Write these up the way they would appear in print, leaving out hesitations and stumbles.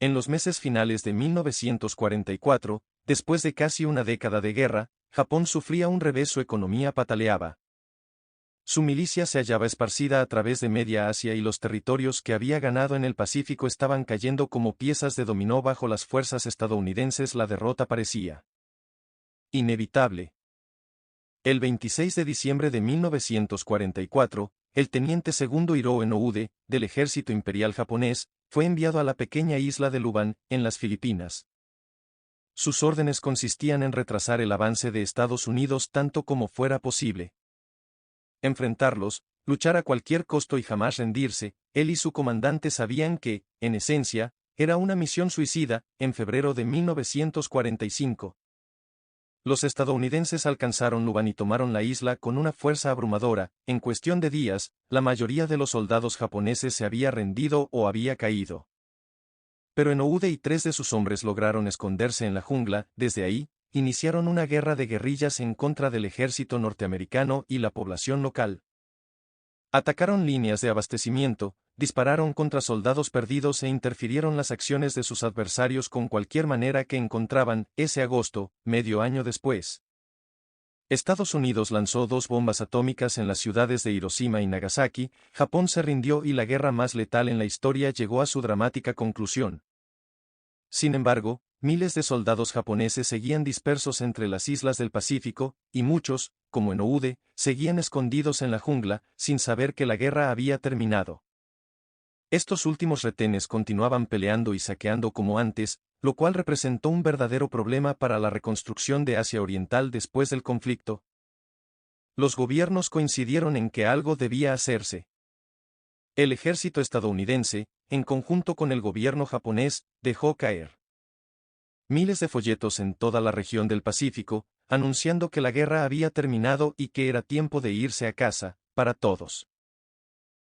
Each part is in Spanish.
En los meses finales de 1944, después de casi una década de guerra, Japón sufría un revés, su economía pataleaba. Su milicia se hallaba esparcida a través de media Asia y los territorios que había ganado en el Pacífico estaban cayendo como piezas de dominó bajo las fuerzas estadounidenses. La derrota parecía inevitable. El 26 de diciembre de 1944, el teniente segundo Hiroo Enoude, del ejército imperial japonés, fue enviado a la pequeña isla de Lubang, en las Filipinas. Sus órdenes consistían en retrasar el avance de Estados Unidos tanto como fuera posible. Enfrentarlos, luchar a cualquier costo y jamás rendirse. Él y su comandante sabían que, en esencia, era una misión suicida. En febrero de 1945, los estadounidenses alcanzaron Lubang y tomaron la isla con una fuerza abrumadora. En cuestión de días, la mayoría de los soldados japoneses se había rendido o había caído. Pero Enoude y 3 de sus hombres lograron esconderse en la jungla. Desde ahí, iniciaron una guerra de guerrillas en contra del ejército norteamericano y la población local. Atacaron líneas de abastecimiento, dispararon contra soldados perdidos e interfirieron las acciones de sus adversarios con cualquier manera que encontraban. Ese agosto, medio año después, Estados Unidos lanzó 2 bombas atómicas en las ciudades de Hiroshima y Nagasaki. Japón se rindió y la guerra más letal en la historia llegó a su dramática conclusión. Sin embargo, miles de soldados japoneses seguían dispersos entre las islas del Pacífico, y muchos, como Enoude, seguían escondidos en la jungla, sin saber que la guerra había terminado. Estos últimos retenes continuaban peleando y saqueando como antes, lo cual representó un verdadero problema para la reconstrucción de Asia Oriental después del conflicto. Los gobiernos coincidieron en que algo debía hacerse. El ejército estadounidense, en conjunto con el gobierno japonés, dejó caer miles de folletos en toda la región del Pacífico, anunciando que la guerra había terminado y que era tiempo de irse a casa, para todos.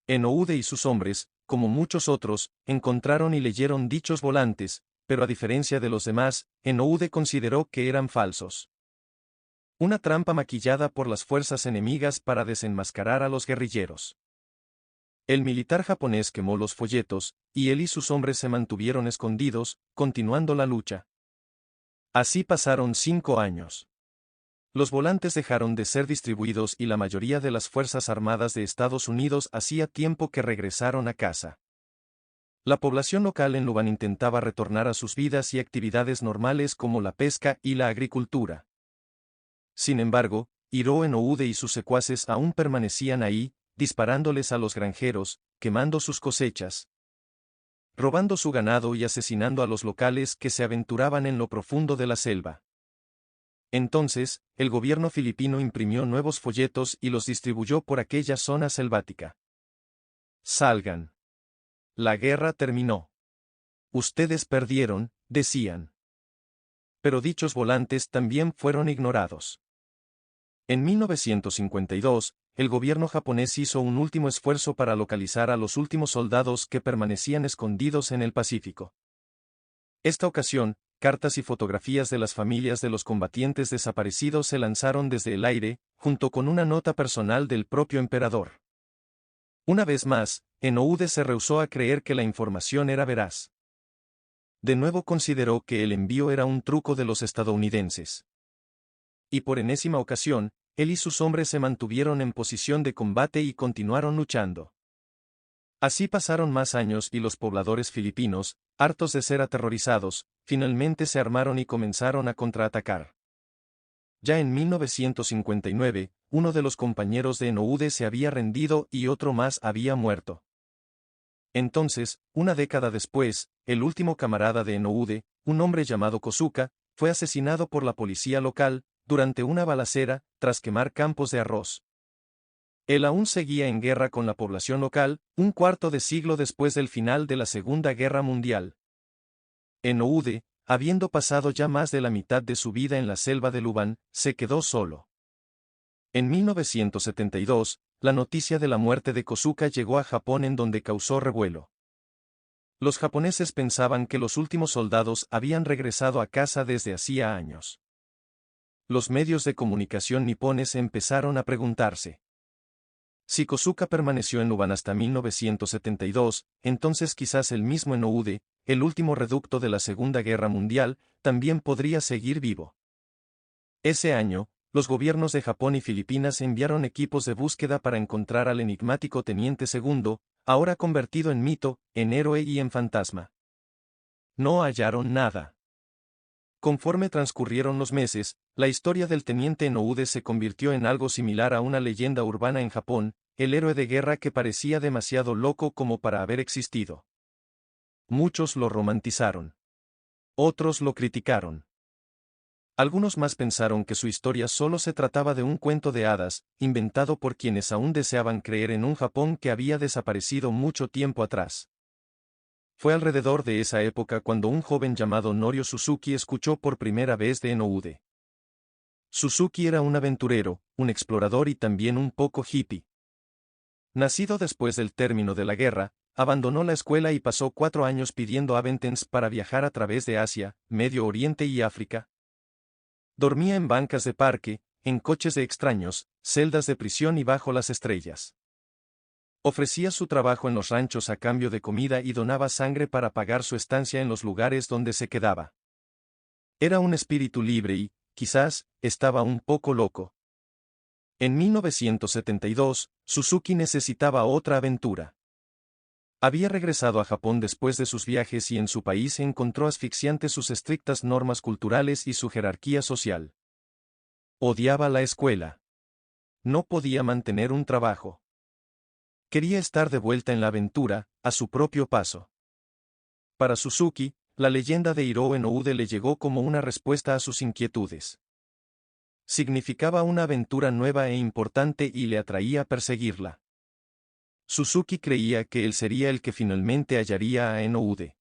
Enoude y sus hombres, como muchos otros, encontraron y leyeron dichos volantes, pero a diferencia de los demás, Enoude consideró que eran falsos. Una trampa maquillada por las fuerzas enemigas para desenmascarar a los guerrilleros. El militar japonés quemó los folletos, y él y sus hombres se mantuvieron escondidos, continuando la lucha. Así pasaron 5 años. Los volantes dejaron de ser distribuidos y la mayoría de las Fuerzas Armadas de Estados Unidos hacía tiempo que regresaron a casa. La población local en Lubang intentaba retornar a sus vidas y actividades normales como la pesca y la agricultura. Sin embargo, Hiroo Enoude y sus secuaces aún permanecían ahí, disparándoles a los granjeros, quemando sus cosechas, robando su ganado y asesinando a los locales que se aventuraban en lo profundo de la selva. Entonces, el gobierno filipino imprimió nuevos folletos y los distribuyó por aquella zona selvática. Salgan. La guerra terminó. Ustedes perdieron, decían. Pero dichos volantes también fueron ignorados. En 1952, el gobierno japonés hizo un último esfuerzo para localizar a los últimos soldados que permanecían escondidos en el Pacífico. Esta ocasión, cartas y fotografías de las familias de los combatientes desaparecidos se lanzaron desde el aire, junto con una nota personal del propio emperador. Una vez más, Enoude se rehusó a creer que la información era veraz. De nuevo consideró que el envío era un truco de los estadounidenses. Y por enésima ocasión, él y sus hombres se mantuvieron en posición de combate y continuaron luchando. Así pasaron más años y los pobladores filipinos, hartos de ser aterrorizados, finalmente se armaron y comenzaron a contraatacar. Ya en 1959, uno de los compañeros de Enoude se había rendido y otro más había muerto. Entonces, una década después, el último camarada de Enoude, un hombre llamado Kosuka, fue asesinado por la policía local, durante una balacera, tras quemar campos de arroz. Él aún seguía en guerra con la población local, un cuarto de siglo después del final de la Segunda Guerra Mundial. Enoude, habiendo pasado ya más de la mitad de su vida en la selva de Lubang, se quedó solo. En 1972, la noticia de la muerte de Kosuka llegó a Japón, en donde causó revuelo. Los japoneses pensaban que los últimos soldados habían regresado a casa desde hacía años. Los medios de comunicación nipones empezaron a preguntarse si Kosuka permaneció en Lubang hasta 1972, entonces quizás el mismo Enoude, el último reducto de la Segunda Guerra Mundial, también podría seguir vivo. Ese año, los gobiernos de Japón y Filipinas enviaron equipos de búsqueda para encontrar al enigmático Teniente Segundo, ahora convertido en mito, en héroe y en fantasma. No hallaron nada. Conforme transcurrieron los meses, la historia del teniente Enoude se convirtió en algo similar a una leyenda urbana en Japón, el héroe de guerra que parecía demasiado loco como para haber existido. Muchos lo romantizaron. Otros lo criticaron. Algunos más pensaron que su historia solo se trataba de un cuento de hadas, inventado por quienes aún deseaban creer en un Japón que había desaparecido mucho tiempo atrás. Fue alrededor de esa época cuando un joven llamado Norio Suzuki escuchó por primera vez de Enoude. Suzuki era un aventurero, un explorador y también un poco hippie. Nacido después del término de la guerra, abandonó la escuela y pasó 4 años pidiendo aventens para viajar a través de Asia, Medio Oriente y África. Dormía en bancas de parque, en coches de extraños, celdas de prisión y bajo las estrellas. Ofrecía su trabajo en los ranchos a cambio de comida y donaba sangre para pagar su estancia en los lugares donde se quedaba. Era un espíritu libre y, quizás, estaba un poco loco. En 1972, Suzuki necesitaba otra aventura. Había regresado a Japón después de sus viajes y en su país encontró asfixiantes sus estrictas normas culturales y su jerarquía social. Odiaba la escuela. No podía mantener un trabajo. Quería estar de vuelta en la aventura, a su propio paso. Para Suzuki, la leyenda de Hiroo Enoude le llegó como una respuesta a sus inquietudes. Significaba una aventura nueva e importante y le atraía perseguirla. Suzuki creía que él sería el que finalmente hallaría a Enoude.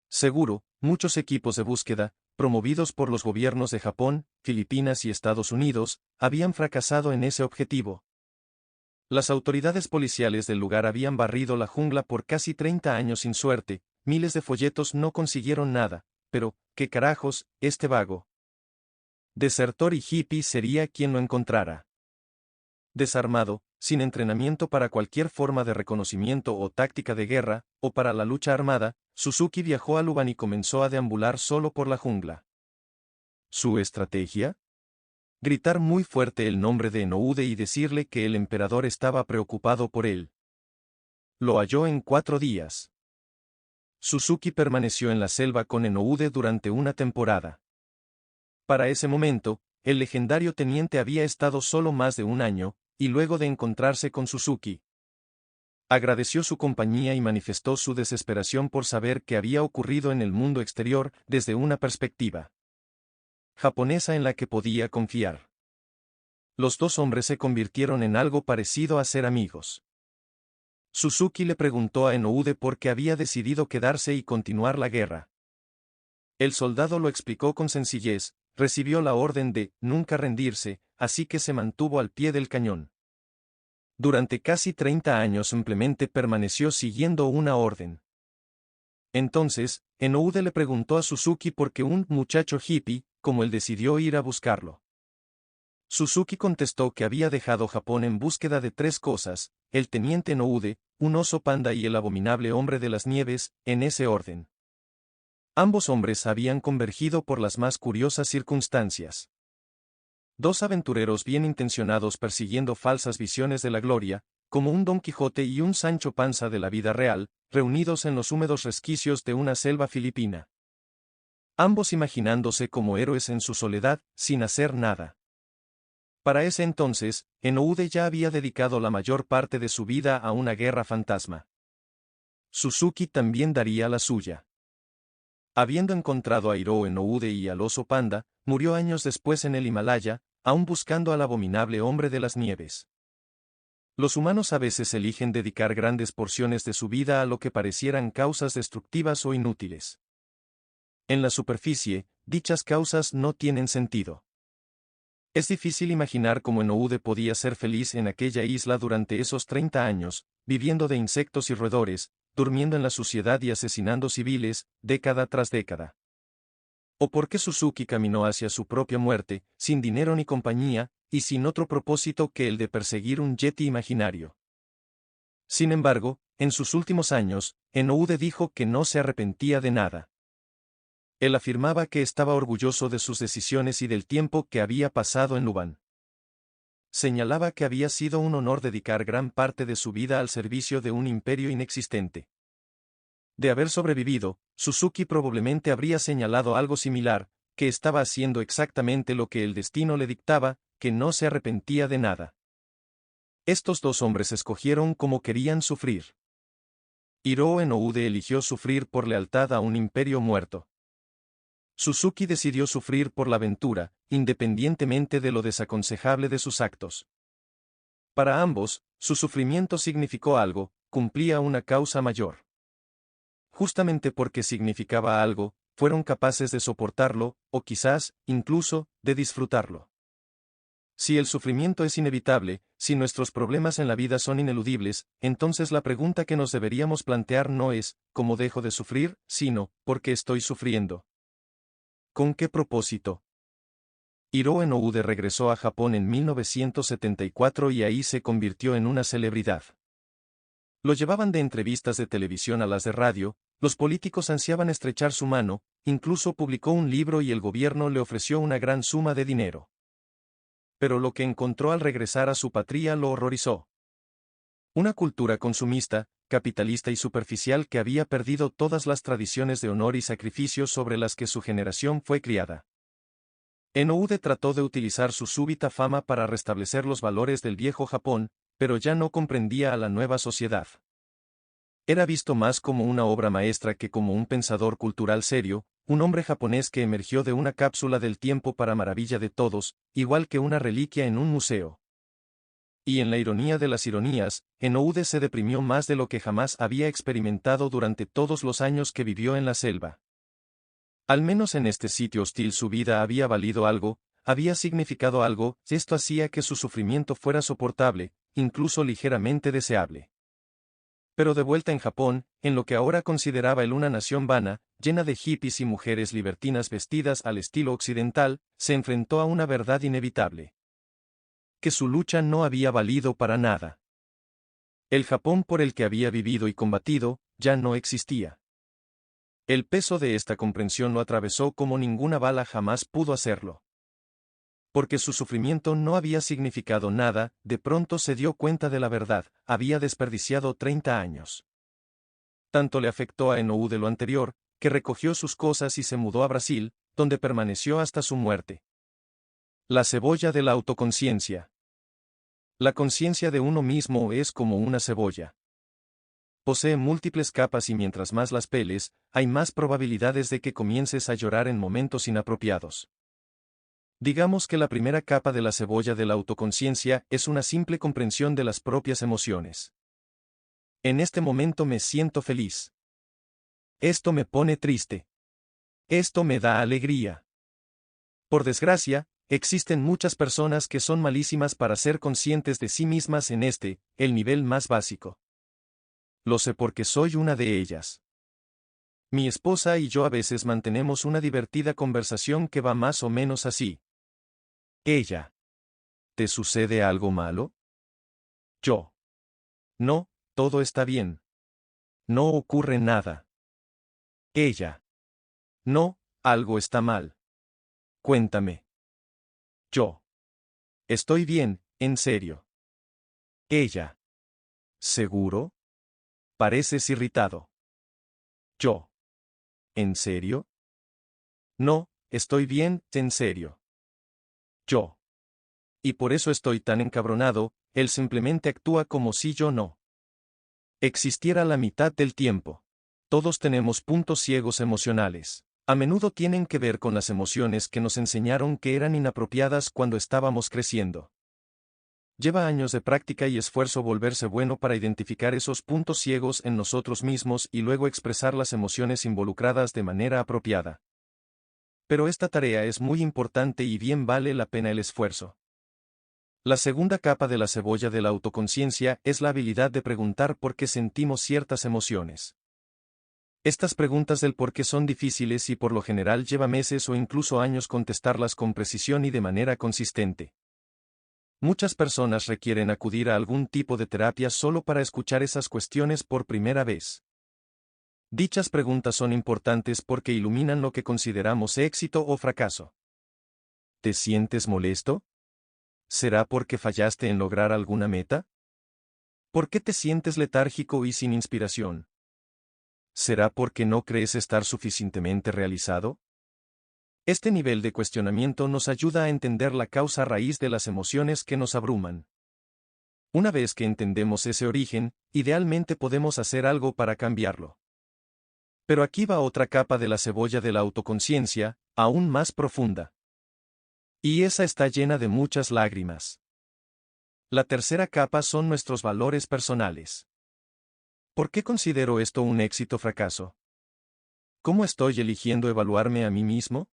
Seguro, muchos equipos de búsqueda, promovidos por los gobiernos de Japón, Filipinas y Estados Unidos, habían fracasado en ese objetivo. Las autoridades policiales del lugar habían barrido la jungla por casi 30 años sin suerte, miles de folletos no consiguieron nada, pero, ¿qué carajos, este vago desertor y hippie sería quien lo encontrara? Desarmado, sin entrenamiento para cualquier forma de reconocimiento o táctica de guerra, o para la lucha armada, Suzuki viajó a Luban y comenzó a deambular solo por la jungla. ¿Su estrategia? Gritar muy fuerte el nombre de Enoude y decirle que el emperador estaba preocupado por él. Lo halló en 4 días. Suzuki permaneció en la selva con Enoude durante una temporada. Para ese momento, el legendario teniente había estado solo más de un año, y luego de encontrarse con Suzuki, agradeció su compañía y manifestó su desesperación por saber qué había ocurrido en el mundo exterior desde una perspectiva japonesa en la que podía confiar. Los dos hombres se convirtieron en algo parecido a ser amigos. Suzuki le preguntó a Enoude por qué había decidido quedarse y continuar la guerra. El soldado lo explicó con sencillez, recibió la orden de nunca rendirse, así que se mantuvo al pie del cañón. Durante casi 30 años simplemente permaneció siguiendo una orden. Entonces, Enoude le preguntó a Suzuki por qué un muchacho hippie, como él, decidió ir a buscarlo. Suzuki contestó que había dejado Japón en búsqueda de 3 cosas, el teniente Enoude, un oso panda y el abominable hombre de las nieves, en ese orden. Ambos hombres habían convergido por las más curiosas circunstancias. 2 aventureros bien intencionados persiguiendo falsas visiones de la gloria, como un Don Quijote y un Sancho Panza de la vida real, reunidos en los húmedos resquicios de una selva filipina. Ambos imaginándose como héroes en su soledad, sin hacer nada. Para ese entonces, Enoude ya había dedicado la mayor parte de su vida a una guerra fantasma. Suzuki también daría la suya. Habiendo encontrado a Hiroo Enoude y al oso panda, murió años después en el Himalaya, aún buscando al abominable hombre de las nieves. Los humanos a veces eligen dedicar grandes porciones de su vida a lo que parecieran causas destructivas o inútiles. En la superficie, dichas causas no tienen sentido. Es difícil imaginar cómo Enoude podía ser feliz en aquella isla durante esos 30 años, viviendo de insectos y roedores, durmiendo en la suciedad y asesinando civiles, década tras década. O por qué Suzuki caminó hacia su propia muerte, sin dinero ni compañía, y sin otro propósito que el de perseguir un yeti imaginario. Sin embargo, en sus últimos años, Enoude dijo que no se arrepentía de nada. Él afirmaba que estaba orgulloso de sus decisiones y del tiempo que había pasado en Lubán. Señalaba que había sido un honor dedicar gran parte de su vida al servicio de un imperio inexistente. De haber sobrevivido, Suzuki probablemente habría señalado algo similar, que estaba haciendo exactamente lo que el destino le dictaba, que no se arrepentía de nada. Estos dos hombres escogieron como querían sufrir. Hiroo Enoude eligió sufrir por lealtad a un imperio muerto. Suzuki decidió sufrir por la aventura, independientemente de lo desaconsejable de sus actos. Para ambos, su sufrimiento significó algo, cumplía una causa mayor. Justamente porque significaba algo, fueron capaces de soportarlo, o quizás, incluso, de disfrutarlo. Si el sufrimiento es inevitable, si nuestros problemas en la vida son ineludibles, entonces la pregunta que nos deberíamos plantear no es, ¿cómo dejo de sufrir?, sino, ¿por qué estoy sufriendo? ¿Con qué propósito? Hiroo Enoude regresó a Japón en 1974 y ahí se convirtió en una celebridad. Lo llevaban de entrevistas de televisión a las de radio, los políticos ansiaban estrechar su mano, incluso publicó un libro y el gobierno le ofreció una gran suma de dinero. Pero lo que encontró al regresar a su patria lo horrorizó. Una cultura consumista, capitalista y superficial que había perdido todas las tradiciones de honor y sacrificio sobre las que su generación fue criada. Enoude trató de utilizar su súbita fama para restablecer los valores del viejo Japón, pero ya no comprendía a la nueva sociedad. Era visto más como una obra maestra que como un pensador cultural serio, un hombre japonés que emergió de una cápsula del tiempo para maravilla de todos, igual que una reliquia en un museo. Y en la ironía de las ironías, Enoude se deprimió más de lo que jamás había experimentado durante todos los años que vivió en la selva. Al menos en este sitio hostil su vida había valido algo, había significado algo, esto hacía que su sufrimiento fuera soportable, incluso ligeramente deseable. Pero de vuelta en Japón, en lo que ahora consideraba él una nación vana, llena de hippies y mujeres libertinas vestidas al estilo occidental, se enfrentó a una verdad inevitable. Que su lucha no había valido para nada. El Japón por el que había vivido y combatido, ya no existía. El peso de esta comprensión lo atravesó como ninguna bala jamás pudo hacerlo. Porque su sufrimiento no había significado nada, de pronto se dio cuenta de la verdad, había desperdiciado 30 años. Tanto le afectó a Enoude lo anterior, que recogió sus cosas y se mudó a Brasil, donde permaneció hasta su muerte. La cebolla de la autoconciencia. La conciencia de uno mismo es como una cebolla. Posee múltiples capas y mientras más las peles, hay más probabilidades de que comiences a llorar en momentos inapropiados. Digamos que la primera capa de la cebolla de la autoconciencia es una simple comprensión de las propias emociones. En este momento me siento feliz. Esto me pone triste. Esto me da alegría. Por desgracia, existen muchas personas que son malísimas para ser conscientes de sí mismas en el nivel más básico. Lo sé porque soy una de ellas. Mi esposa y yo a veces mantenemos una divertida conversación que va más o menos así. Ella. ¿Te sucede algo malo? Yo. No, todo está bien. No ocurre nada. Ella. No, algo está mal. Cuéntame. Yo. Estoy bien, en serio. Ella. ¿Seguro? Pareces irritado. Yo. ¿En serio? No, estoy bien, en serio. Yo. Y por eso estoy tan encabronado, él simplemente actúa como si yo no existiera la mitad del tiempo. Todos tenemos puntos ciegos emocionales. A menudo tienen que ver con las emociones que nos enseñaron que eran inapropiadas cuando estábamos creciendo. Lleva años de práctica y esfuerzo volverse bueno para identificar esos puntos ciegos en nosotros mismos y luego expresar las emociones involucradas de manera apropiada. Pero esta tarea es muy importante y bien vale la pena el esfuerzo. La segunda capa de la cebolla de la autoconciencia es la habilidad de preguntar por qué sentimos ciertas emociones. Estas preguntas del por qué son difíciles y por lo general lleva meses o incluso años contestarlas con precisión y de manera consistente. Muchas personas requieren acudir a algún tipo de terapia solo para escuchar esas cuestiones por primera vez. Dichas preguntas son importantes porque iluminan lo que consideramos éxito o fracaso. ¿Te sientes molesto? ¿Será porque fallaste en lograr alguna meta? ¿Por qué te sientes letárgico y sin inspiración? ¿Será porque no crees estar suficientemente realizado? Este nivel de cuestionamiento nos ayuda a entender la causa raíz de las emociones que nos abruman. Una vez que entendemos ese origen, idealmente podemos hacer algo para cambiarlo. Pero aquí va otra capa de la cebolla de la autoconciencia, aún más profunda. Y esa está llena de muchas lágrimas. La tercera capa son nuestros valores personales. ¿Por qué considero esto un éxito o fracaso? ¿Cómo estoy eligiendo evaluarme a mí mismo?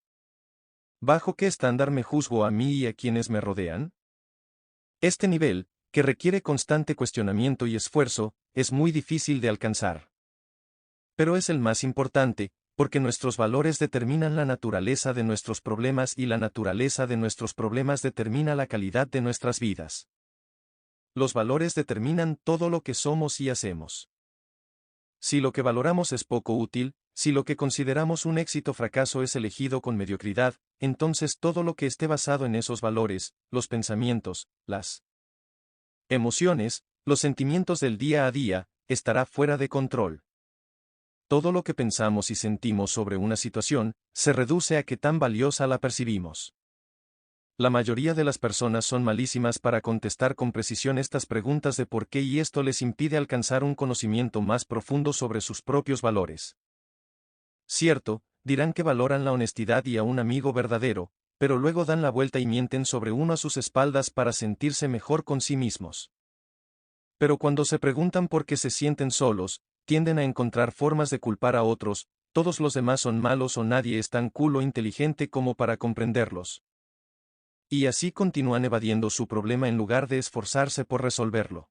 ¿Bajo qué estándar me juzgo a mí y a quienes me rodean? Este nivel, que requiere constante cuestionamiento y esfuerzo, es muy difícil de alcanzar. Pero es el más importante, porque nuestros valores determinan la naturaleza de nuestros problemas y la naturaleza de nuestros problemas determina la calidad de nuestras vidas. Los valores determinan todo lo que somos y hacemos. Si lo que valoramos es poco útil, si lo que consideramos un éxito o fracaso es elegido con mediocridad, entonces todo lo que esté basado en esos valores, los pensamientos, las emociones, los sentimientos del día a día, estará fuera de control. Todo lo que pensamos y sentimos sobre una situación, se reduce a qué tan valiosa la percibimos. La mayoría de las personas son malísimas para contestar con precisión estas preguntas de por qué y esto les impide alcanzar un conocimiento más profundo sobre sus propios valores. Cierto, dirán que valoran la honestidad y a un amigo verdadero, pero luego dan la vuelta y mienten sobre uno a sus espaldas para sentirse mejor con sí mismos. Pero cuando se preguntan por qué se sienten solos, tienden a encontrar formas de culpar a otros, todos los demás son malos o nadie es tan cool o inteligente como para comprenderlos. Y así continúan evadiendo su problema en lugar de esforzarse por resolverlo.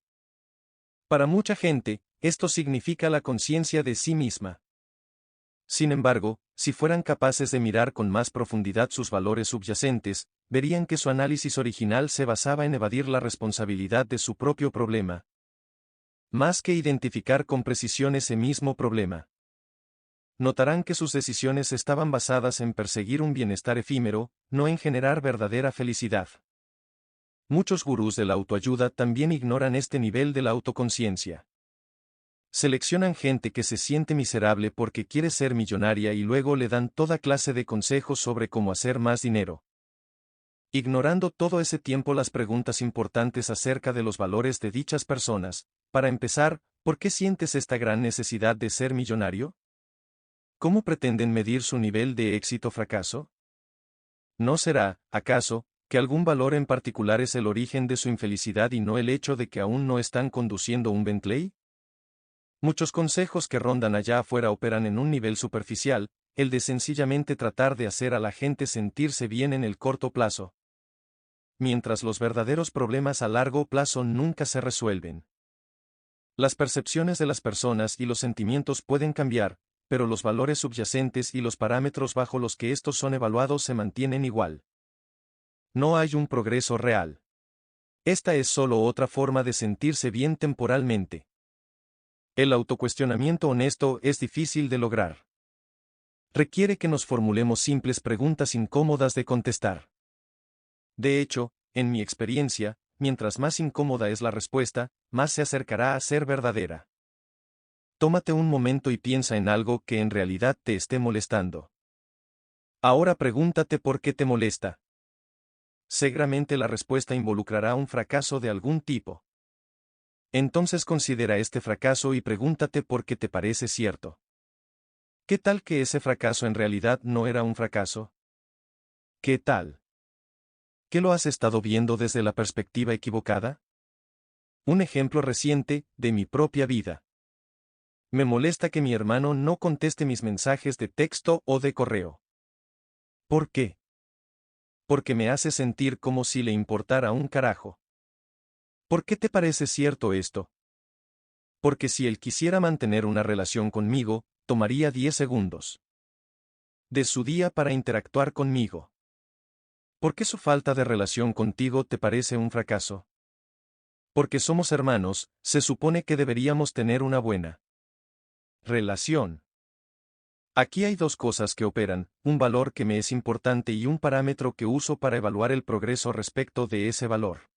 Para mucha gente, esto significa la conciencia de sí misma. Sin embargo, si fueran capaces de mirar con más profundidad sus valores subyacentes, verían que su análisis original se basaba en evadir la responsabilidad de su propio problema, más que identificar con precisión ese mismo problema. Notarán que sus decisiones estaban basadas en perseguir un bienestar efímero, no en generar verdadera felicidad. Muchos gurús de la autoayuda también ignoran este nivel de la autoconciencia. Seleccionan gente que se siente miserable porque quiere ser millonaria y luego le dan toda clase de consejos sobre cómo hacer más dinero. Ignorando todo ese tiempo las preguntas importantes acerca de los valores de dichas personas, para empezar, ¿por qué sientes esta gran necesidad de ser millonario? ¿Cómo pretenden medir su nivel de éxito o fracaso? ¿No será, acaso, que algún valor en particular es el origen de su infelicidad y no el hecho de que aún no están conduciendo un Bentley? Muchos consejos que rondan allá afuera operan en un nivel superficial, el de sencillamente tratar de hacer a la gente sentirse bien en el corto plazo, mientras los verdaderos problemas a largo plazo nunca se resuelven. Las percepciones de las personas y los sentimientos pueden cambiar, pero los valores subyacentes y los parámetros bajo los que estos son evaluados se mantienen igual. No hay un progreso real. Esta es solo otra forma de sentirse bien temporalmente. El autocuestionamiento honesto es difícil de lograr. Requiere que nos formulemos simples preguntas incómodas de contestar. De hecho, en mi experiencia, mientras más incómoda es la respuesta, más se acercará a ser verdadera. Tómate un momento y piensa en algo que en realidad te esté molestando. Ahora pregúntate por qué te molesta. Seguramente la respuesta involucrará un fracaso de algún tipo. Entonces considera este fracaso y pregúntate por qué te parece cierto. ¿Qué tal que ese fracaso en realidad no era un fracaso? ¿Qué tal? ¿Qué lo has estado viendo desde la perspectiva equivocada? Un ejemplo reciente, de mi propia vida. Me molesta que mi hermano no conteste mis mensajes de texto o de correo. ¿Por qué? Porque me hace sentir como si le importara un carajo. ¿Por qué te parece cierto esto? Porque si él quisiera mantener una relación conmigo, tomaría 10 segundos de su día para interactuar conmigo. ¿Por qué su falta de relación contigo te parece un fracaso? Porque somos hermanos, se supone que deberíamos tener una buena relación. Aquí hay dos cosas que operan, un valor que me es importante y un parámetro que uso para evaluar el progreso respecto de ese valor.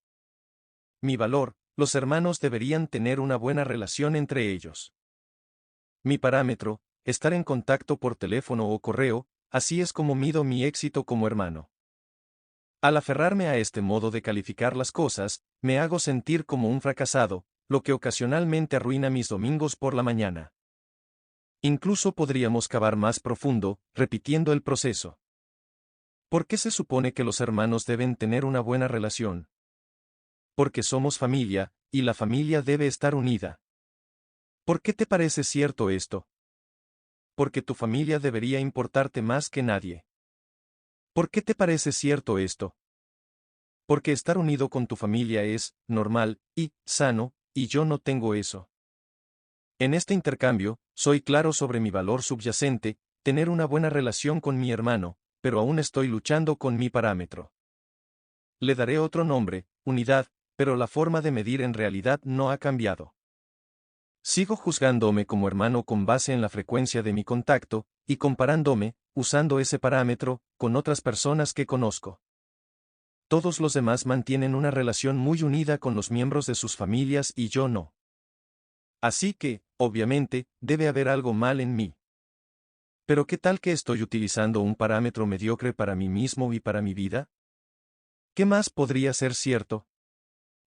Mi valor, los hermanos deberían tener una buena relación entre ellos. Mi parámetro, estar en contacto por teléfono o correo, así es como mido mi éxito como hermano. Al aferrarme a este modo de calificar las cosas, me hago sentir como un fracasado, lo que ocasionalmente arruina mis domingos por la mañana. Incluso podríamos cavar más profundo, repitiendo el proceso. ¿Por qué se supone que los hermanos deben tener una buena relación? Porque somos familia, y la familia debe estar unida. ¿Por qué te parece cierto esto? Porque tu familia debería importarte más que nadie. ¿Por qué te parece cierto esto? Porque estar unido con tu familia es normal y sano, y yo no tengo eso. En este intercambio, soy claro sobre mi valor subyacente, tener una buena relación con mi hermano, pero aún estoy luchando con mi parámetro. Le daré otro nombre, unidad, pero la forma de medir en realidad no ha cambiado. Sigo juzgándome como hermano con base en la frecuencia de mi contacto, y comparándome, usando ese parámetro, con otras personas que conozco. Todos los demás mantienen una relación muy unida con los miembros de sus familias y yo no. Así que, obviamente, debe haber algo mal en mí. Pero ¿qué tal que estoy utilizando un parámetro mediocre para mí mismo y para mi vida? ¿Qué más podría ser cierto?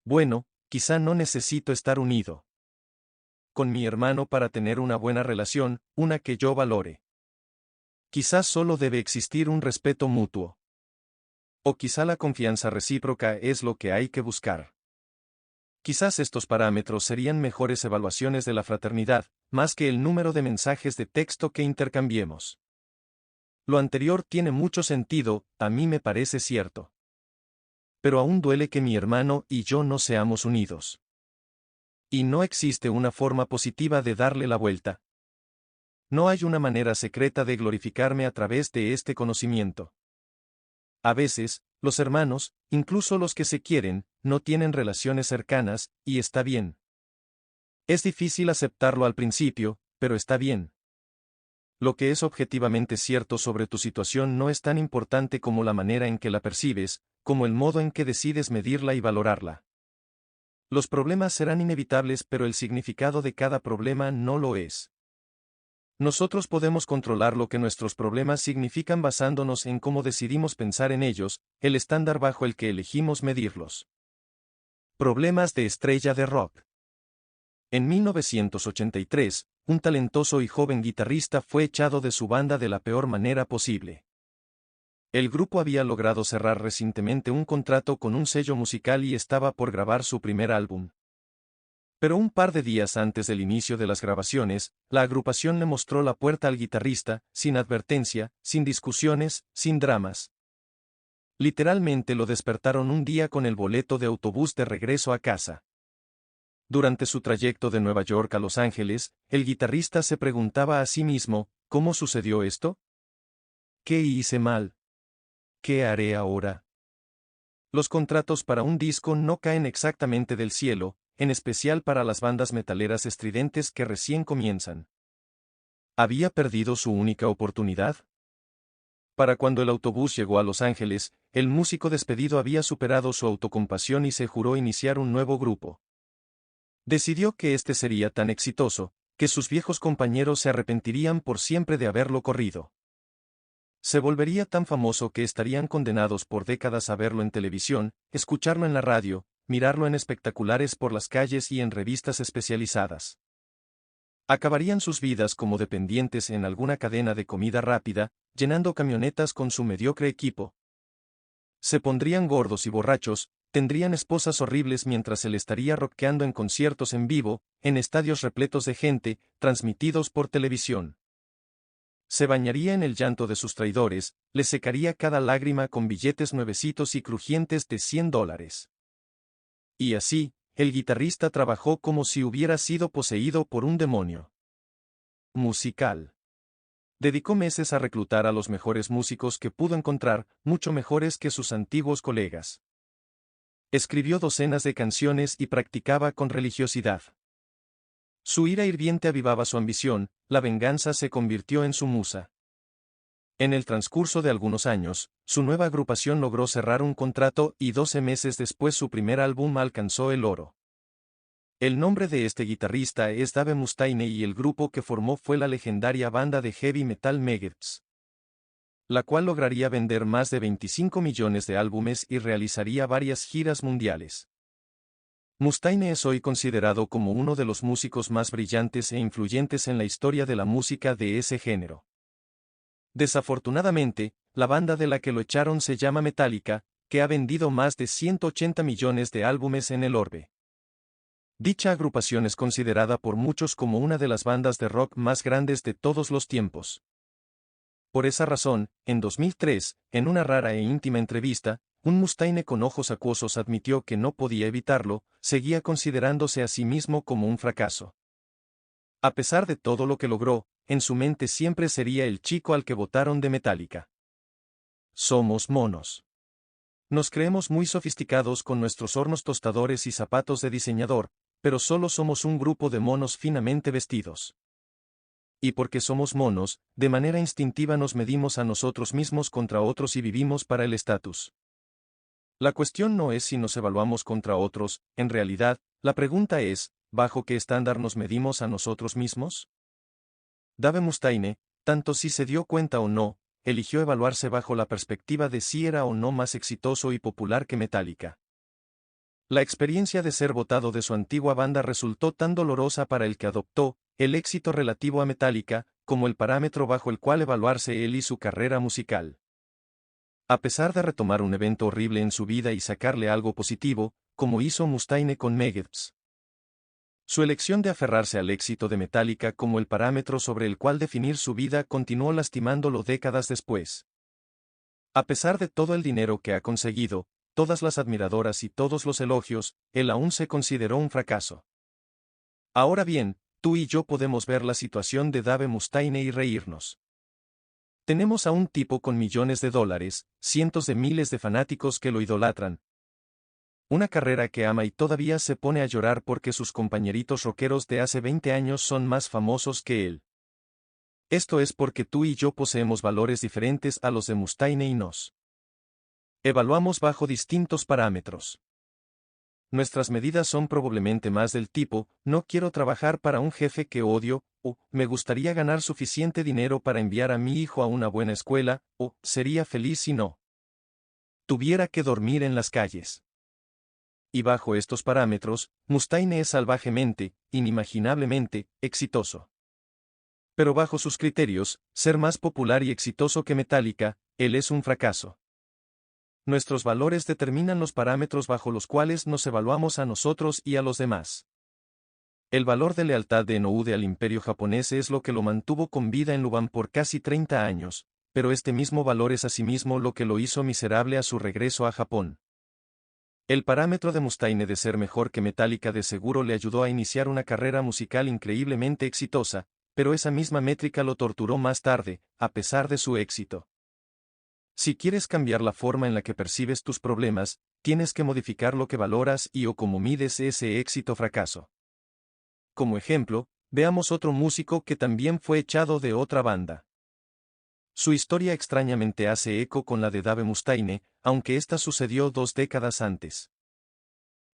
Bueno, quizá no necesito estar unido con mi hermano para tener una buena relación, una que yo valore. Quizás solo debe existir un respeto mutuo. O quizá la confianza recíproca es lo que hay que buscar. Quizás estos parámetros serían mejores evaluaciones de la fraternidad, más que el número de mensajes de texto que intercambiemos. Lo anterior tiene mucho sentido, a mí me parece cierto. Pero aún duele que mi hermano y yo no seamos unidos. Y no existe una forma positiva de darle la vuelta. No hay una manera secreta de glorificarme a través de este conocimiento. A veces, los hermanos, incluso los que se quieren, no tienen relaciones cercanas, y está bien. Es difícil aceptarlo al principio, pero está bien. Lo que es objetivamente cierto sobre tu situación no es tan importante como la manera en que la percibes, como el modo en que decides medirla y valorarla. Los problemas serán inevitables, pero el significado de cada problema no lo es. Nosotros podemos controlar lo que nuestros problemas significan basándonos en cómo decidimos pensar en ellos, el estándar bajo el que elegimos medirlos. Problemas de estrella de rock. En 1983, un talentoso y joven guitarrista fue echado de su banda de la peor manera posible. El grupo había logrado cerrar recientemente un contrato con un sello musical y estaba por grabar su primer álbum. Pero un par de días antes del inicio de las grabaciones, la agrupación le mostró la puerta al guitarrista, sin advertencia, sin discusiones, sin dramas. Literalmente lo despertaron un día con el boleto de autobús de regreso a casa. Durante su trayecto de Nueva York a Los Ángeles, el guitarrista se preguntaba a sí mismo, ¿cómo sucedió esto? ¿Qué hice mal? ¿Qué haré ahora? Los contratos para un disco no caen exactamente del cielo, en especial para las bandas metaleras estridentes que recién comienzan. ¿Había perdido su única oportunidad? Para cuando el autobús llegó a Los Ángeles, el músico despedido había superado su autocompasión y se juró iniciar un nuevo grupo. Decidió que este sería tan exitoso, que sus viejos compañeros se arrepentirían por siempre de haberlo corrido. Se volvería tan famoso que estarían condenados por décadas a verlo en televisión, escucharlo en la radio, mirarlo en espectaculares por las calles y en revistas especializadas. Acabarían sus vidas como dependientes en alguna cadena de comida rápida, llenando camionetas con su mediocre equipo. Se pondrían gordos y borrachos, tendrían esposas horribles mientras él estaría rockeando en conciertos en vivo, en estadios repletos de gente, transmitidos por televisión. Se bañaría en el llanto de sus traidores, le secaría cada lágrima con billetes nuevecitos y crujientes de $100. Y así, el guitarrista trabajó como si hubiera sido poseído por un demonio musical. Dedicó meses a reclutar a los mejores músicos que pudo encontrar, mucho mejores que sus antiguos colegas. Escribió docenas de canciones y practicaba con religiosidad. Su ira hirviente avivaba su ambición, la venganza se convirtió en su musa. En el transcurso de algunos años, su nueva agrupación logró cerrar un contrato y 12 meses después su primer álbum alcanzó el oro. El nombre de este guitarrista es Dave Mustaine y el grupo que formó fue la legendaria banda de heavy metal Megadeth, la cual lograría vender más de 25 millones de álbumes y realizaría varias giras mundiales. Mustaine es hoy considerado como uno de los músicos más brillantes e influyentes en la historia de la música de ese género. Desafortunadamente, la banda de la que lo echaron se llama Metallica, que ha vendido más de 180 millones de álbumes en el orbe. Dicha agrupación es considerada por muchos como una de las bandas de rock más grandes de todos los tiempos. Por esa razón, en 2003, en una rara e íntima entrevista, un Mustaine con ojos acuosos admitió que no podía evitarlo, seguía considerándose a sí mismo como un fracaso. A pesar de todo lo que logró, en su mente siempre sería el chico al que votaron de Metallica. Somos monos. Nos creemos muy sofisticados con nuestros hornos tostadores y zapatos de diseñador, pero solo somos un grupo de monos finamente vestidos. Y porque somos monos, de manera instintiva nos medimos a nosotros mismos contra otros y vivimos para el estatus. La cuestión no es si nos evaluamos contra otros, en realidad, la pregunta es, ¿bajo qué estándar nos medimos a nosotros mismos? Dave Mustaine, tanto si se dio cuenta o no, eligió evaluarse bajo la perspectiva de si era o no más exitoso y popular que Metallica. La experiencia de ser votado de su antigua banda resultó tan dolorosa para el que adoptó el éxito relativo a Metallica como el parámetro bajo el cual evaluarse él y su carrera musical. A pesar de retomar un evento horrible en su vida y sacarle algo positivo, como hizo Mustaine con Megadeth, su elección de aferrarse al éxito de Metallica como el parámetro sobre el cual definir su vida continuó lastimándolo décadas después. A pesar de todo el dinero que ha conseguido, todas las admiradoras y todos los elogios, él aún se consideró un fracaso. Ahora bien, tú y yo podemos ver la situación de Dave Mustaine y reírnos. Tenemos a un tipo con millones de dólares, cientos de miles de fanáticos que lo idolatran, una carrera que ama y todavía se pone a llorar porque sus compañeritos rockeros de hace 20 años son más famosos que él. Esto es porque tú y yo poseemos valores diferentes a los de Mustaine y nos evaluamos bajo distintos parámetros. Nuestras medidas son probablemente más del tipo, no quiero trabajar para un jefe que odio, o me gustaría ganar suficiente dinero para enviar a mi hijo a una buena escuela, o sería feliz si no tuviera que dormir en las calles. Y bajo estos parámetros, Mustaine es salvajemente, inimaginablemente, exitoso. Pero bajo sus criterios, ser más popular y exitoso que Metallica, él es un fracaso. Nuestros valores determinan los parámetros bajo los cuales nos evaluamos a nosotros y a los demás. El valor de lealtad de Enoude al imperio japonés es lo que lo mantuvo con vida en Lubán por casi 30 años, pero este mismo valor es asimismo lo que lo hizo miserable a su regreso a Japón. El parámetro de Mustaine de ser mejor que Metallica de seguro le ayudó a iniciar una carrera musical increíblemente exitosa, pero esa misma métrica lo torturó más tarde, a pesar de su éxito. Si quieres cambiar la forma en la que percibes tus problemas, tienes que modificar lo que valoras y o cómo mides ese éxito o fracaso. Como ejemplo, veamos otro músico que también fue echado de otra banda. Su historia extrañamente hace eco con la de Dave Mustaine, aunque esta sucedió 2 décadas antes.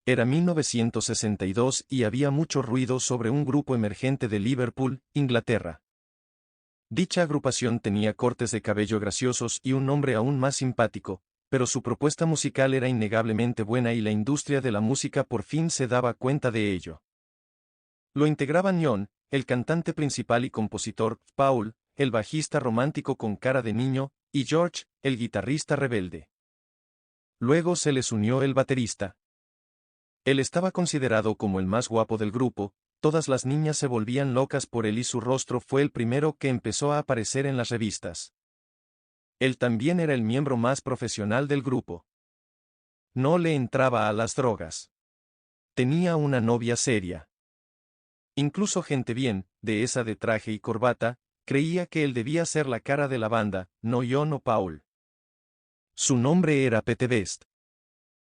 Era 1962 y había mucho ruido sobre un grupo emergente de Liverpool, Inglaterra. Dicha agrupación tenía cortes de cabello graciosos y un nombre aún más simpático, pero su propuesta musical era innegablemente buena y la industria de la música por fin se daba cuenta de ello. Lo integraban John, el cantante principal y compositor, Paul, el bajista romántico con cara de niño, y George, el guitarrista rebelde. Luego se les unió el baterista. Él estaba considerado como el más guapo del grupo, todas las niñas se volvían locas por él y su rostro fue el primero que empezó a aparecer en las revistas. Él también era el miembro más profesional del grupo. No le entraba a las drogas. Tenía una novia seria. Incluso gente bien, de esa de traje y corbata, creía que él debía ser la cara de la banda, no John o Paul. Su nombre era Pete Best.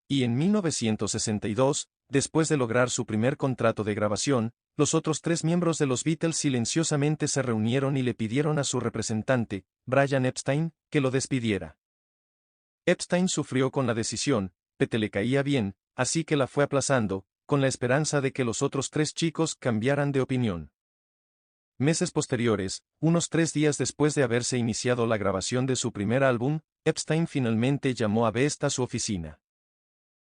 Y en 1962, después de lograr su primer contrato de grabación, los otros 3 miembros de los Beatles silenciosamente se reunieron y le pidieron a su representante, Brian Epstein, que lo despidiera. Epstein sufrió con la decisión, Pete le caía bien, así que la fue aplazando, con la esperanza de que los otros 3 chicos cambiaran de opinión. Meses posteriores, unos 3 días después de haberse iniciado la grabación de su primer álbum, Epstein finalmente llamó a Best a su oficina.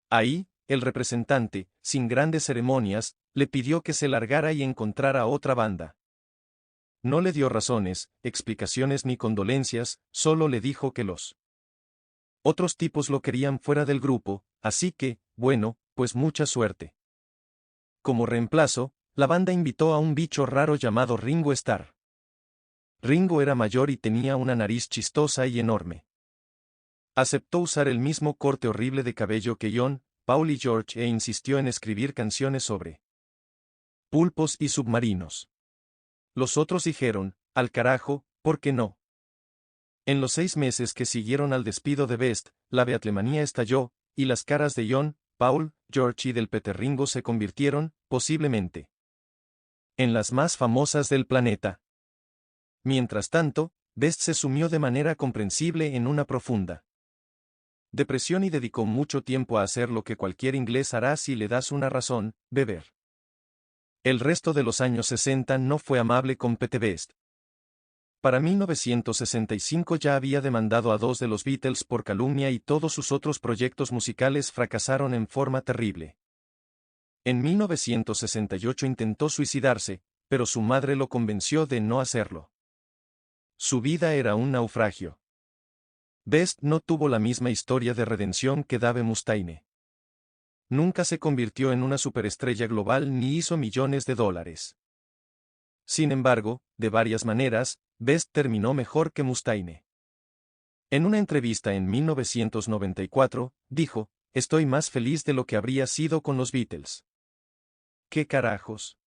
Ahí, el representante, sin grandes ceremonias, le pidió que se largara y encontrara otra banda. No le dio razones, explicaciones ni condolencias, solo le dijo que los otros tipos lo querían fuera del grupo, así que, bueno, pues mucha suerte. Como reemplazo, la banda invitó a un bicho raro llamado Ringo Starr. Ringo era mayor y tenía una nariz chistosa y enorme. Aceptó usar el mismo corte horrible de cabello que John, Paul y George e insistió en escribir canciones sobre pulpos y submarinos. Los otros dijeron, al carajo, ¿por qué no? En los 6 meses que siguieron al despido de Best, la Beatlemanía estalló, y las caras de John, Paul, George y del Pete Ringo se convirtieron, posiblemente, en las más famosas del planeta. Mientras tanto, Best se sumió de manera comprensible en una profunda depresión y dedicó mucho tiempo a hacer lo que cualquier inglés hará si le das una razón, beber. El resto de los años 60 no fue amable con Pete Best. Para 1965 ya había demandado a 2 de los Beatles por calumnia y todos sus otros proyectos musicales fracasaron en forma terrible. En 1968 intentó suicidarse, pero su madre lo convenció de no hacerlo. Su vida era un naufragio. Best no tuvo la misma historia de redención que Dave Mustaine. Nunca se convirtió en una superestrella global ni hizo millones de dólares. Sin embargo, de varias maneras, Best terminó mejor que Mustaine. En una entrevista en 1994, dijo, «Estoy más feliz de lo que habría sido con los Beatles». ¿Qué carajos?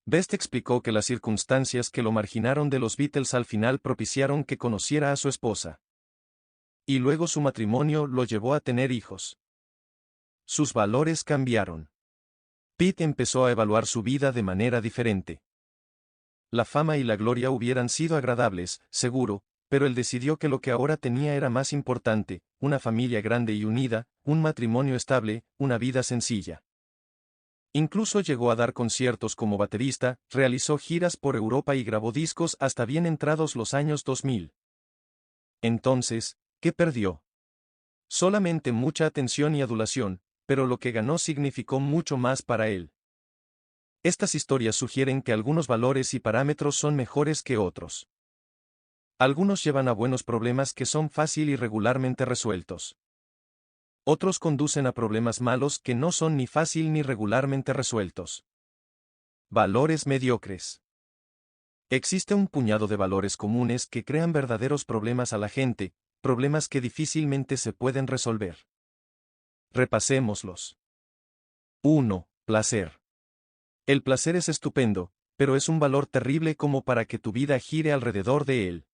Best explicó que las circunstancias que lo marginaron de los Beatles al final propiciaron que conociera a su esposa. Y luego su matrimonio lo llevó a tener hijos. Sus valores cambiaron. Pete empezó a evaluar su vida de manera diferente. La fama y la gloria hubieran sido agradables, seguro, pero él decidió que lo que ahora tenía era más importante, una familia grande y unida, un matrimonio estable, una vida sencilla. Incluso llegó a dar conciertos como baterista, realizó giras por Europa y grabó discos hasta bien entrados los años 2000. Entonces, ¿qué perdió? Solamente mucha atención y adulación, pero lo que ganó significó mucho más para él. Estas historias sugieren que algunos valores y parámetros son mejores que otros. Algunos llevan a buenos problemas que son fácil y regularmente resueltos. Otros conducen a problemas malos que no son ni fácil ni regularmente resueltos. Valores mediocres. Existe un puñado de valores comunes que crean verdaderos problemas a la gente, problemas que difícilmente se pueden resolver. Repasémoslos. 1. Placer. El placer es estupendo, pero es un valor terrible como para que tu vida gire alrededor de él.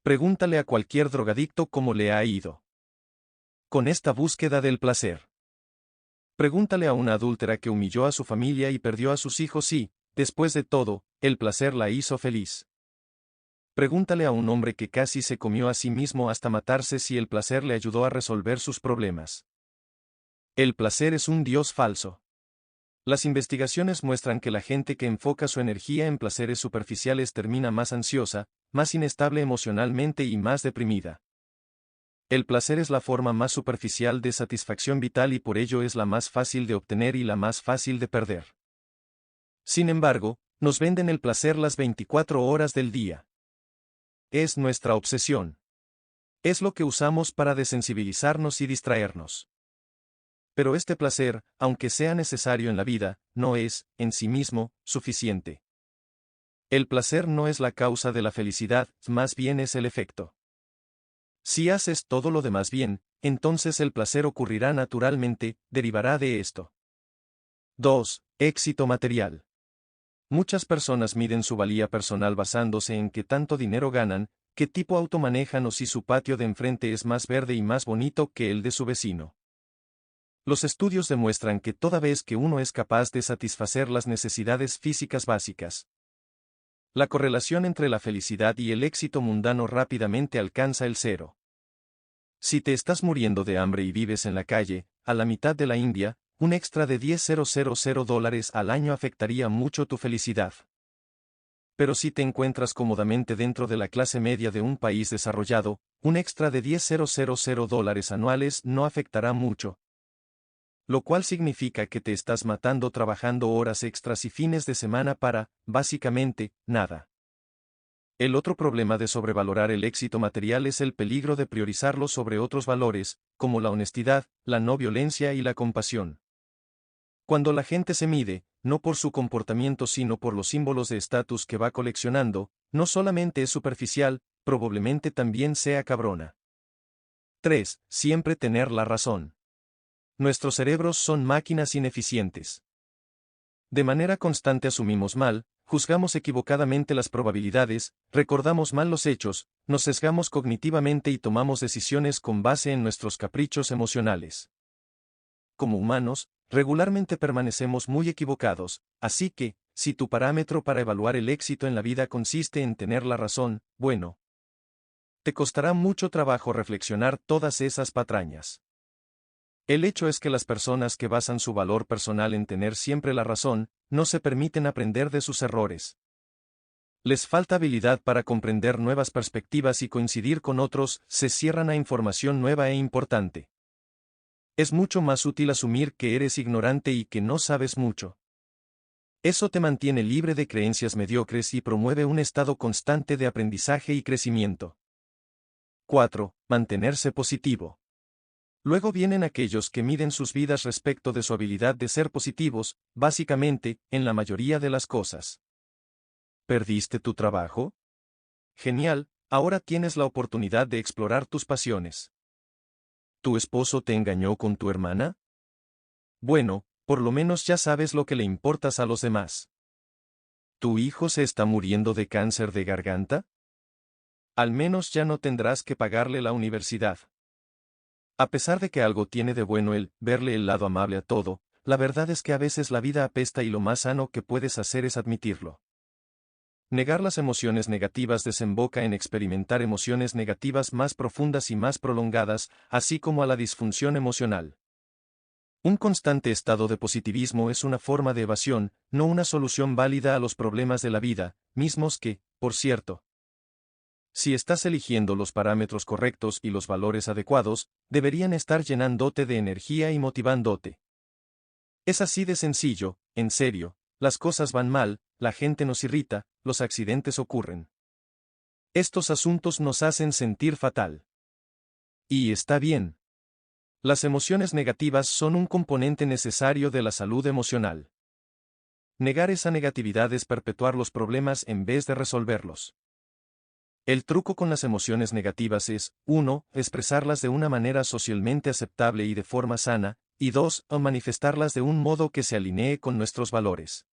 Pregúntale a cualquier drogadicto cómo le ha ido con esta búsqueda del placer. Pregúntale a una adúltera que humilló a su familia y perdió a sus hijos y, después de todo, el placer la hizo feliz. Pregúntale a un hombre que casi se comió a sí mismo hasta matarse si el placer le ayudó a resolver sus problemas. El placer es un dios falso. Las investigaciones muestran que la gente que enfoca su energía en placeres superficiales termina más ansiosa, más inestable emocionalmente y más deprimida. El placer es la forma más superficial de satisfacción vital y por ello es la más fácil de obtener y la más fácil de perder. Sin embargo, nos venden el placer las 24 horas del día. Es nuestra obsesión. Es lo que usamos para desensibilizarnos y distraernos. Pero este placer, aunque sea necesario en la vida, no es, en sí mismo, suficiente. El placer no es la causa de la felicidad, más bien es el efecto. Si haces todo lo demás bien, entonces el placer ocurrirá naturalmente, derivará de esto. 2. Éxito material. Muchas personas miden su valía personal basándose en qué tanto dinero ganan, qué tipo auto manejan o si su patio de enfrente es más verde y más bonito que el de su vecino. Los estudios demuestran que toda vez que uno es capaz de satisfacer las necesidades físicas básicas, la correlación entre la felicidad y el éxito mundano rápidamente alcanza el cero. Si te estás muriendo de hambre y vives en la calle, a la mitad de la India, un extra de $10,000 al año afectaría mucho tu felicidad. Pero si te encuentras cómodamente dentro de la clase media de un país desarrollado, un extra de $10,000 anuales no afectará mucho. Lo cual significa que te estás matando trabajando horas extras y fines de semana para, básicamente, nada. El otro problema de sobrevalorar el éxito material es el peligro de priorizarlo sobre otros valores, como la honestidad, la no violencia y la compasión. Cuando la gente se mide, no por su comportamiento sino por los símbolos de estatus que va coleccionando, no solamente es superficial, probablemente también sea cabrona. 3. Siempre tener la razón. Nuestros cerebros son máquinas ineficientes. De manera constante asumimos mal, juzgamos equivocadamente las probabilidades, recordamos mal los hechos, nos sesgamos cognitivamente y tomamos decisiones con base en nuestros caprichos emocionales. Como humanos, regularmente permanecemos muy equivocados, así que, si tu parámetro para evaluar el éxito en la vida consiste en tener la razón, bueno, te costará mucho trabajo reflexionar todas esas patrañas. El hecho es que las personas que basan su valor personal en tener siempre la razón, no se permiten aprender de sus errores. Les falta habilidad para comprender nuevas perspectivas y coincidir con otros, se cierran a información nueva e importante. Es mucho más útil asumir que eres ignorante y que no sabes mucho. Eso te mantiene libre de creencias mediocres y promueve un estado constante de aprendizaje y crecimiento. 4. Mantenerse positivo. Luego vienen aquellos que miden sus vidas respecto de su habilidad de ser positivos, básicamente, en la mayoría de las cosas. ¿Perdiste tu trabajo? Genial, ahora tienes la oportunidad de explorar tus pasiones. ¿Tu esposo te engañó con tu hermana? Bueno, por lo menos ya sabes lo que le importas a los demás. ¿Tu hijo se está muriendo de cáncer de garganta? Al menos ya no tendrás que pagarle la universidad. A pesar de que algo tiene de bueno el verle el lado amable a todo, la verdad es que a veces la vida apesta y lo más sano que puedes hacer es admitirlo. Negar las emociones negativas desemboca en experimentar emociones negativas más profundas y más prolongadas, así como a la disfunción emocional. Un constante estado de positivismo es una forma de evasión, no una solución válida a los problemas de la vida, mismos que, por cierto, si estás eligiendo los parámetros correctos y los valores adecuados, deberían estar llenándote de energía y motivándote. Es así de sencillo, en serio, las cosas van mal, la gente nos irrita, los accidentes ocurren. Estos asuntos nos hacen sentir fatal. Y está bien. Las emociones negativas son un componente necesario de la salud emocional. Negar esa negatividad es perpetuar los problemas en vez de resolverlos. El truco con las emociones negativas es, 1. Expresarlas de una manera socialmente aceptable y de forma sana, y 2. Manifestarlas de un modo que se alinee con nuestros valores.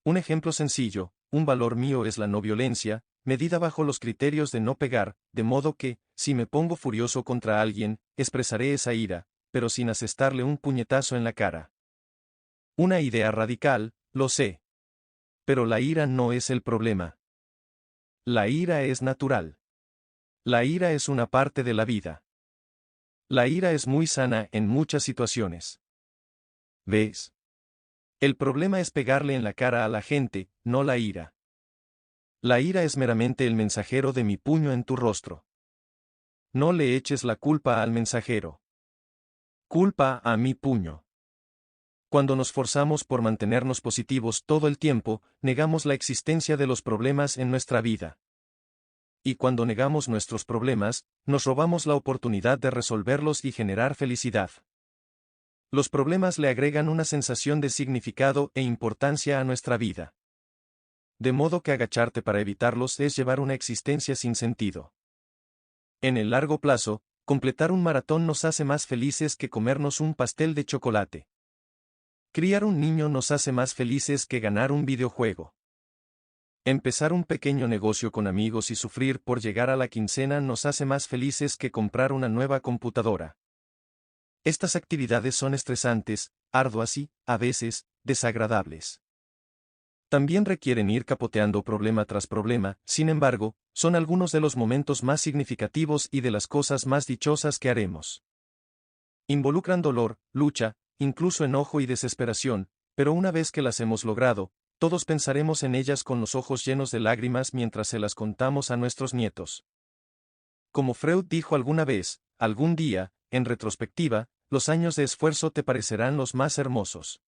Un ejemplo sencillo, un valor mío es la no violencia, medida bajo los criterios de no pegar, de modo que, si me pongo furioso contra alguien, expresaré esa ira, pero sin asestarle un puñetazo en la cara. Una idea radical, lo sé. Pero la ira no es el problema. La ira es natural. La ira es una parte de la vida. La ira es muy sana en muchas situaciones. ¿Ves? El problema es pegarle en la cara a la gente, no la ira. La ira es meramente el mensajero de mi puño en tu rostro. No le eches la culpa al mensajero. Culpa a mi puño. Cuando nos forzamos por mantenernos positivos todo el tiempo, negamos la existencia de los problemas en nuestra vida. Y cuando negamos nuestros problemas, nos robamos la oportunidad de resolverlos y generar felicidad. Los problemas le agregan una sensación de significado e importancia a nuestra vida. De modo que agacharte para evitarlos es llevar una existencia sin sentido. En el largo plazo, completar un maratón nos hace más felices que comernos un pastel de chocolate. Criar un niño nos hace más felices que ganar un videojuego. Empezar un pequeño negocio con amigos y sufrir por llegar a la quincena nos hace más felices que comprar una nueva computadora. Estas actividades son estresantes, arduas y, a veces, desagradables. También requieren ir capoteando problema tras problema, sin embargo, son algunos de los momentos más significativos y de las cosas más dichosas que haremos. Involucran dolor, lucha, incluso enojo y desesperación, pero una vez que las hemos logrado, todos pensaremos en ellas con los ojos llenos de lágrimas mientras se las contamos a nuestros nietos. Como Freud dijo alguna vez, algún día, en retrospectiva, los años de esfuerzo te parecerán los más hermosos.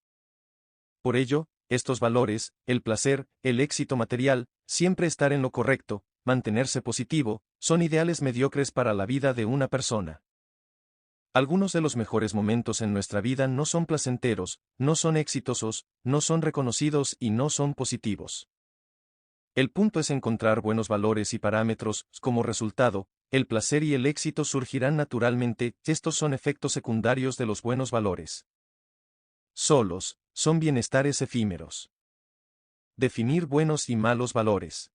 Por ello, estos valores, el placer, el éxito material, siempre estar en lo correcto, mantenerse positivo, son ideales mediocres para la vida de una persona. Algunos de los mejores momentos en nuestra vida no son placenteros, no son exitosos, no son reconocidos y no son positivos. El punto es encontrar buenos valores y parámetros, como resultado, el placer y el éxito surgirán naturalmente, estos son efectos secundarios de los buenos valores. Solos, son bienestares efímeros. Definir buenos y malos valores.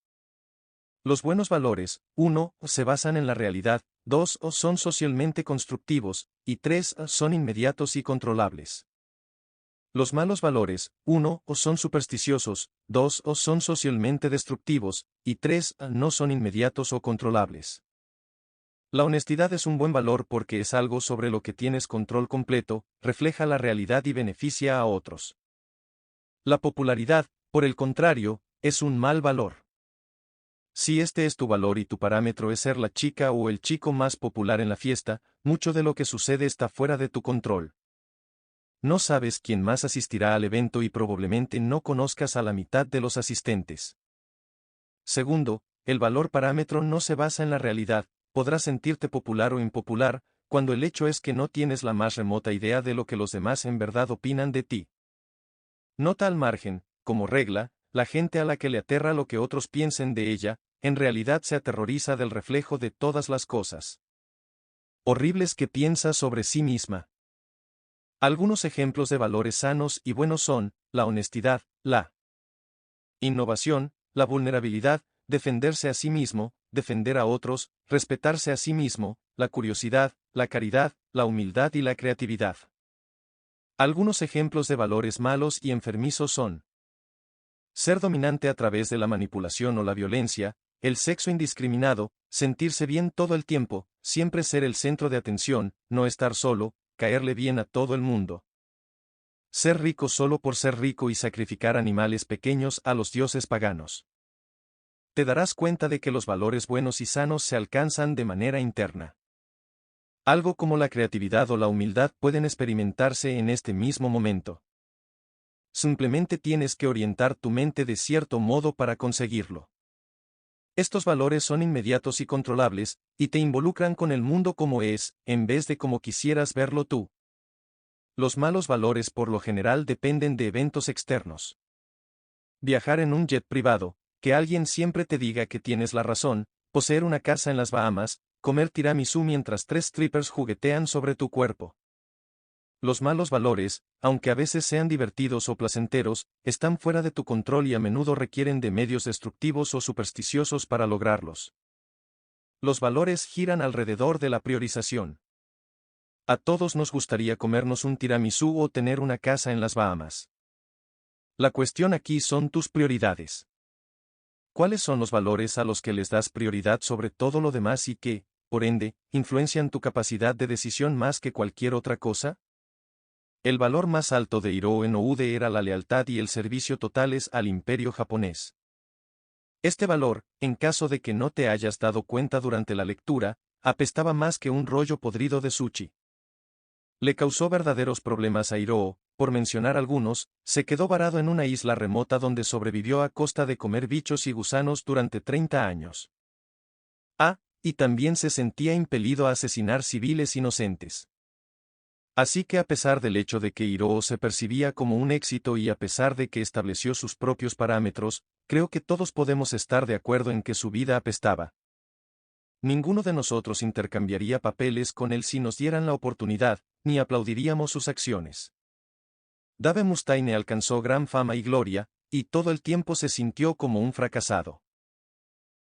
Los buenos valores, 1, se basan en la realidad, 2, son socialmente constructivos, y 3, son inmediatos y controlables. Los malos valores, 1, son supersticiosos, 2, son socialmente destructivos, y 3, no son inmediatos o controlables. La honestidad es un buen valor porque es algo sobre lo que tienes control completo, refleja la realidad y beneficia a otros. La popularidad, por el contrario, es un mal valor. Si este es tu valor y tu parámetro es ser la chica o el chico más popular en la fiesta, mucho de lo que sucede está fuera de tu control. No sabes quién más asistirá al evento y probablemente no conozcas a la mitad de los asistentes. Segundo, el valor parámetro no se basa en la realidad, podrás sentirte popular o impopular, cuando el hecho es que no tienes la más remota idea de lo que los demás en verdad opinan de ti. Nota al margen, como regla, la gente a la que le aterra lo que otros piensen de ella, en realidad se aterroriza del reflejo de todas las cosas horribles que piensa sobre sí misma. Algunos ejemplos de valores sanos y buenos son, la honestidad, la innovación, la vulnerabilidad, defenderse a sí mismo, defender a otros, respetarse a sí mismo, la curiosidad, la caridad, la humildad y la creatividad. Algunos ejemplos de valores malos y enfermizos son ser dominante a través de la manipulación o la violencia, el sexo indiscriminado, sentirse bien todo el tiempo, siempre ser el centro de atención, no estar solo, caerle bien a todo el mundo. Ser rico solo por ser rico y sacrificar animales pequeños a los dioses paganos. Te darás cuenta de que los valores buenos y sanos se alcanzan de manera interna. Algo como la creatividad o la humildad pueden experimentarse en este mismo momento. Simplemente tienes que orientar tu mente de cierto modo para conseguirlo. Estos valores son inmediatos y controlables, y te involucran con el mundo como es, en vez de como quisieras verlo tú. Los malos valores por lo general dependen de eventos externos. Viajar en un jet privado, que alguien siempre te diga que tienes la razón, poseer una casa en las Bahamas, comer tiramisú mientras 3 strippers juguetean sobre tu cuerpo. Los malos valores, aunque a veces sean divertidos o placenteros, están fuera de tu control y a menudo requieren de medios destructivos o supersticiosos para lograrlos. Los valores giran alrededor de la priorización. A todos nos gustaría comernos un tiramisú o tener una casa en las Bahamas. La cuestión aquí son tus prioridades. ¿Cuáles son los valores a los que les das prioridad sobre todo lo demás y que, por ende, influencian tu capacidad de decisión más que cualquier otra cosa? El valor más alto de Hiroo Enoude era la lealtad y el servicio totales al imperio japonés. Este valor, en caso de que no te hayas dado cuenta durante la lectura, apestaba más que un rollo podrido de sushi. Le causó verdaderos problemas a Hiroo, por mencionar algunos, se quedó varado en una isla remota donde sobrevivió a costa de comer bichos y gusanos durante 30 años. Y también se sentía impelido a asesinar civiles inocentes. Así que a pesar del hecho de que Hiroo se percibía como un éxito y a pesar de que estableció sus propios parámetros, creo que todos podemos estar de acuerdo en que su vida apestaba. Ninguno de nosotros intercambiaría papeles con él si nos dieran la oportunidad, ni aplaudiríamos sus acciones. Dave Mustaine alcanzó gran fama y gloria, y todo el tiempo se sintió como un fracasado.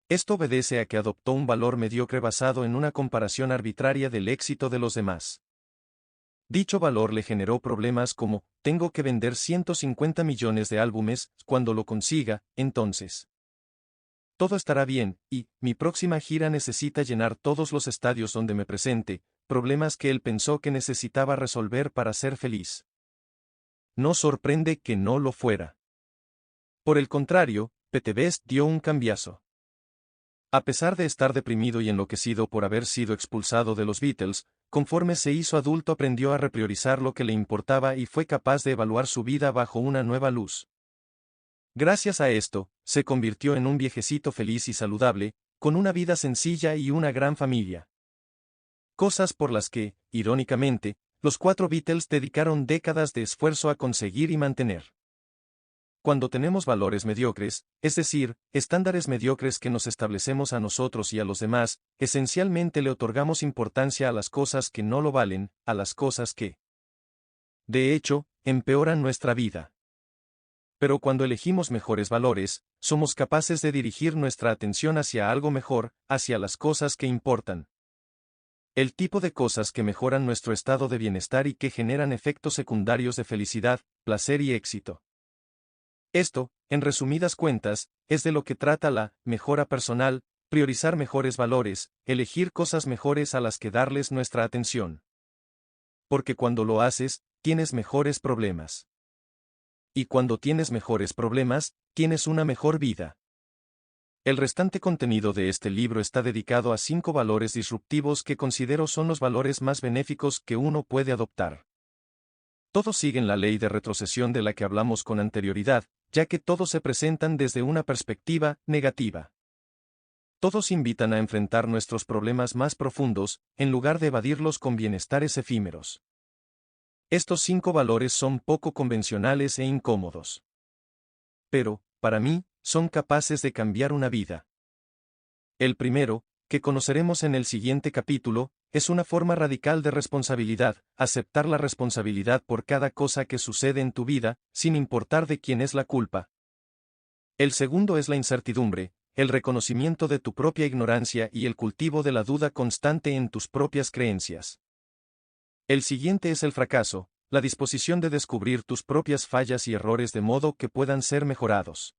Esto obedece a que adoptó un valor mediocre basado en una comparación arbitraria del éxito de los demás. Dicho valor le generó problemas como, tengo que vender 150 millones de álbumes, cuando lo consiga, entonces todo estará bien, y mi próxima gira necesita llenar todos los estadios donde me presente, problemas que él pensó que necesitaba resolver para ser feliz. No sorprende que no lo fuera. Por el contrario, Pete Best dio un cambiazo. A pesar de estar deprimido y enloquecido por haber sido expulsado de los Beatles, conforme se hizo adulto aprendió a repriorizar lo que le importaba y fue capaz de evaluar su vida bajo una nueva luz. Gracias a esto, se convirtió en un viejecito feliz y saludable, con una vida sencilla y una gran familia. Cosas por las que, irónicamente, los 4 Beatles dedicaron décadas de esfuerzo a conseguir y mantener. Cuando tenemos valores mediocres, es decir, estándares mediocres que nos establecemos a nosotros y a los demás, esencialmente le otorgamos importancia a las cosas que no lo valen, a las cosas que, de hecho, empeoran nuestra vida. Pero cuando elegimos mejores valores, somos capaces de dirigir nuestra atención hacia algo mejor, hacia las cosas que importan. El tipo de cosas que mejoran nuestro estado de bienestar y que generan efectos secundarios de felicidad, placer y éxito. Esto, en resumidas cuentas, es de lo que trata la mejora personal, priorizar mejores valores, elegir cosas mejores a las que darles nuestra atención. Porque cuando lo haces, tienes mejores problemas. Y cuando tienes mejores problemas, tienes una mejor vida. El restante contenido de este libro está dedicado a 5 valores disruptivos que considero son los valores más benéficos que uno puede adoptar. Todos siguen la ley de retrocesión de la que hablamos con anterioridad, ya que todos se presentan desde una perspectiva negativa. Todos invitan a enfrentar nuestros problemas más profundos, en lugar de evadirlos con bienestares efímeros. Estos 5 valores son poco convencionales e incómodos. Pero, para mí, son capaces de cambiar una vida. El primero, que conoceremos en el siguiente capítulo, es una forma radical de responsabilidad, aceptar la responsabilidad por cada cosa que sucede en tu vida, sin importar de quién es la culpa. El segundo es la incertidumbre, el reconocimiento de tu propia ignorancia y el cultivo de la duda constante en tus propias creencias. El siguiente es el fracaso, la disposición de descubrir tus propias fallas y errores de modo que puedan ser mejorados.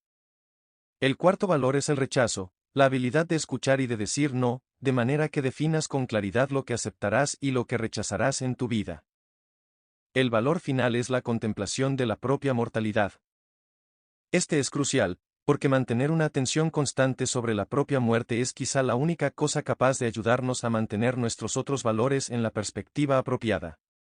El cuarto valor es el rechazo, la habilidad de escuchar y de decir no, de manera que definas con claridad lo que aceptarás y lo que rechazarás en tu vida. El valor final es la contemplación de la propia mortalidad. Este es crucial, porque mantener una atención constante sobre la propia muerte es quizá la única cosa capaz de ayudarnos a mantener nuestros otros valores en la perspectiva apropiada.